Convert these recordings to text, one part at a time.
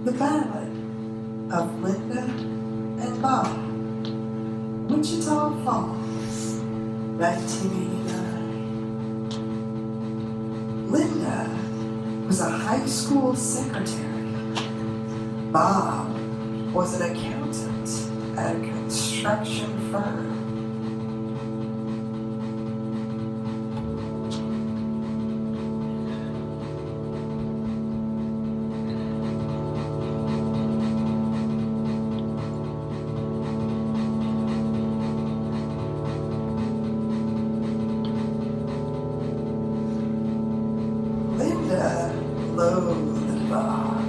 The Ballad of Linda and Bob, Wichita Falls, 1989. Linda was a high school secretary. Bob was an accountant at a construction firm. Linda loathed Bob.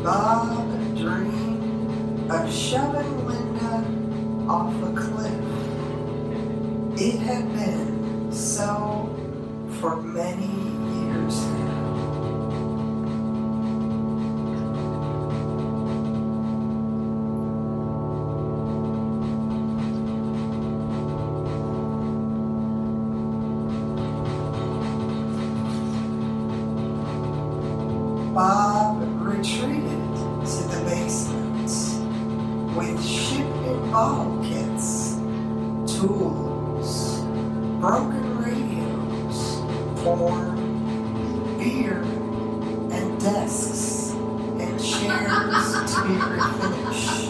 Bob dreamed of shoving Linda off a cliff. It had been so for many years now. Bob retreated to the basement with ship and bottle kits, tools, broken radios, porn, beer, and desks and chairs to be refinished.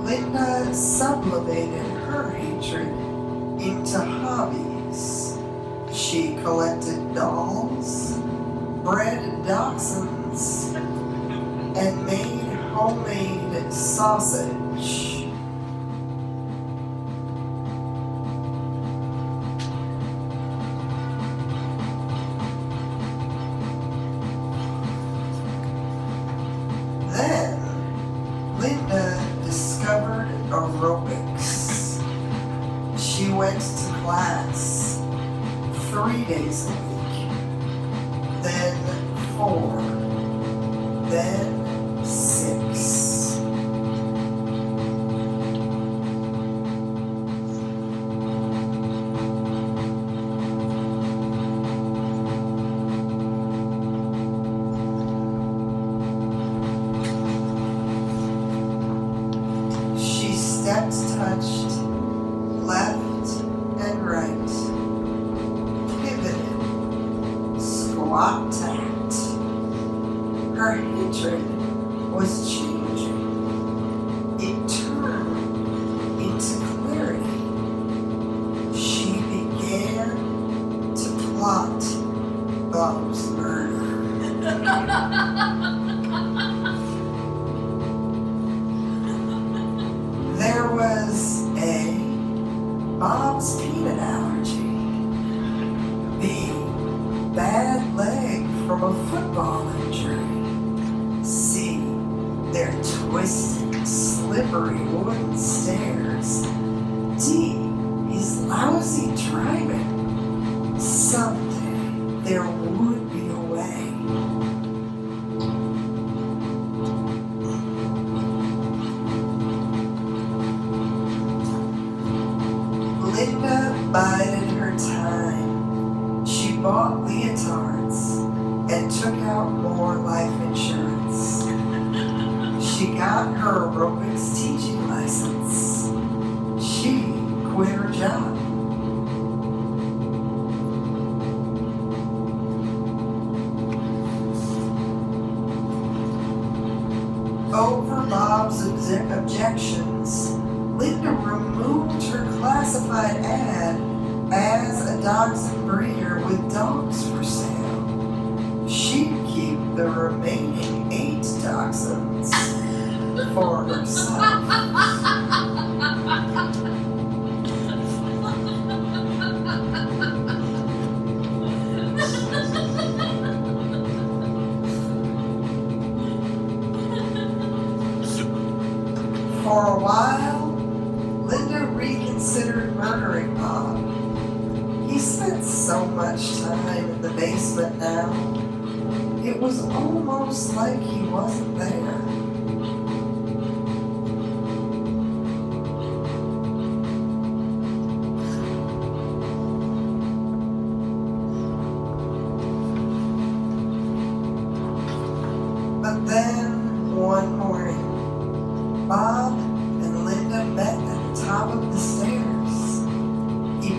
Linda sublimated her hatred into hobbies. She collected dolls, bred dachshunds, and made homemade sausage. Then, Linda discovered aerobics. She went to class 3 days a week, then 4, then 6. She stepped, touched, left and right, pivoted, squat tacked. Her hatred was changing. It turned into clarity. She began to plot Bob's murder. There was A, Bob's peanut allergy. B, bad leg from a football injury. C, their twisted, slippery wooden stairs. D, his lousy driving. Someday there would be a way. Linda bided her time. She bought leotards and took out more life insurance. She got her aerobics teaching license. She quit her job. Over Bob's objections, Linda removed her classified ad as a dachshund breeder with dogs for sale. She'd keep the remaining 8 dachshunds for herself. For a while, Linda reconsidered murdering Bob. He spent so much time in the basement now, it was almost like he wasn't there.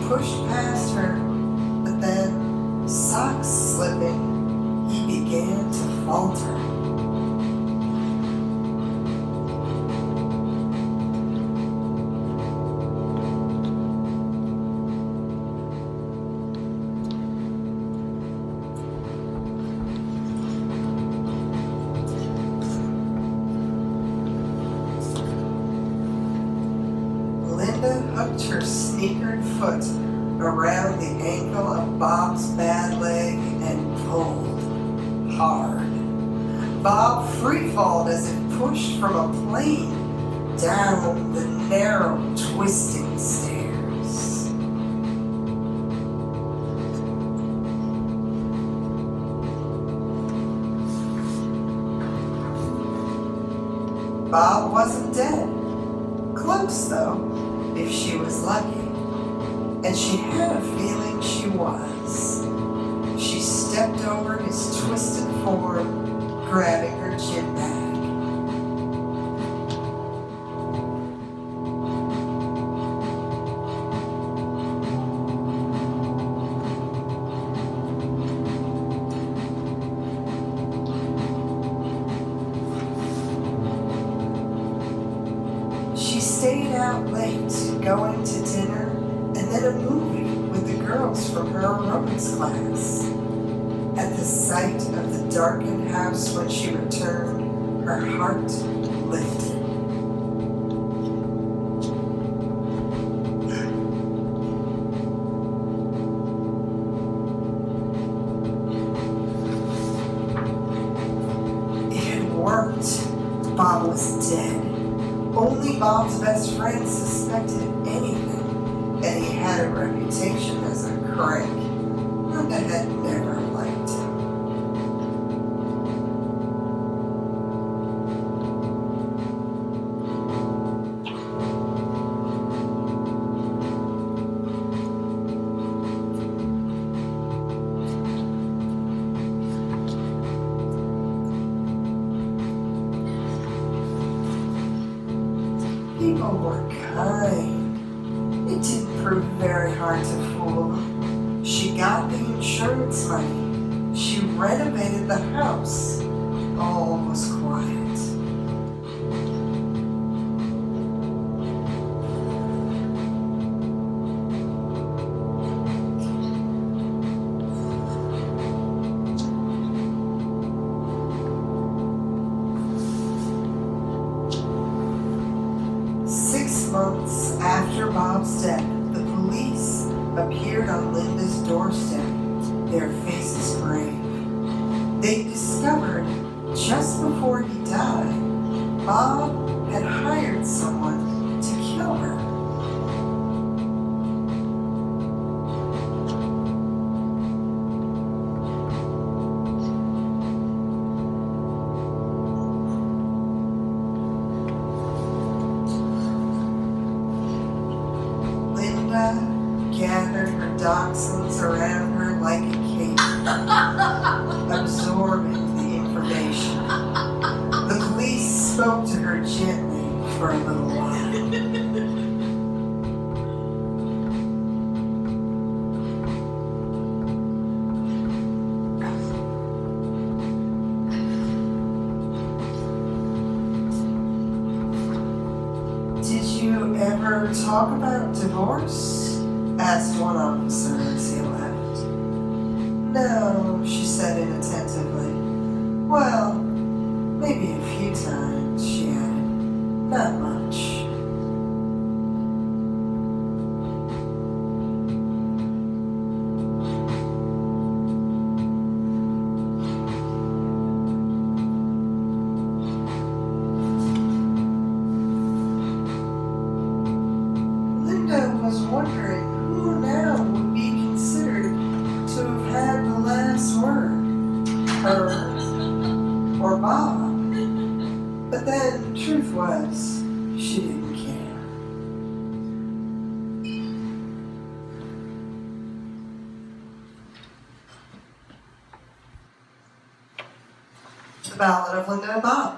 pushed past her, but then, socks slipping, he began to falter. Linda hooked her sneakered foot around the ankle of Bob's bad leg and pulled hard. Bob freefalled as if pushed from a plane down the narrow, twisting stairs. Bob wasn't dead. Close, though, if she was lucky. And she had a feeling she was. She stepped over his twisted form, grabbing her gym bag. She stayed out late, going to dinner and then a movie with the girls from her aerobics class. At the sight of the darkened house when she returned, her heart lifted. It had worked. Bob was dead. Only Bob's best friend suspected anything, and he had a reputation as a crank. Linda had never liked him. People were kind. It didn't prove very hard to fool them. She got the insurance money. She renovated the house. All was quiet. 6 months after Bob's death, the police appeared on Linda's doorstep, their faces grave. They discovered, just before he died, Bob had hired someone to kill her. Gathered her dachshunds around her like a cape, absorbing the information. The police spoke to her gently for a little while. Did you ever talk about divorce? Asked one officer as he left. No, she said inattentively. Well, maybe a few times, she added. Not much. Linda was wondering who now would be considered to have had the last word, her or Bob. But then, truth was, she didn't care. The Ballad of Linda and Bob.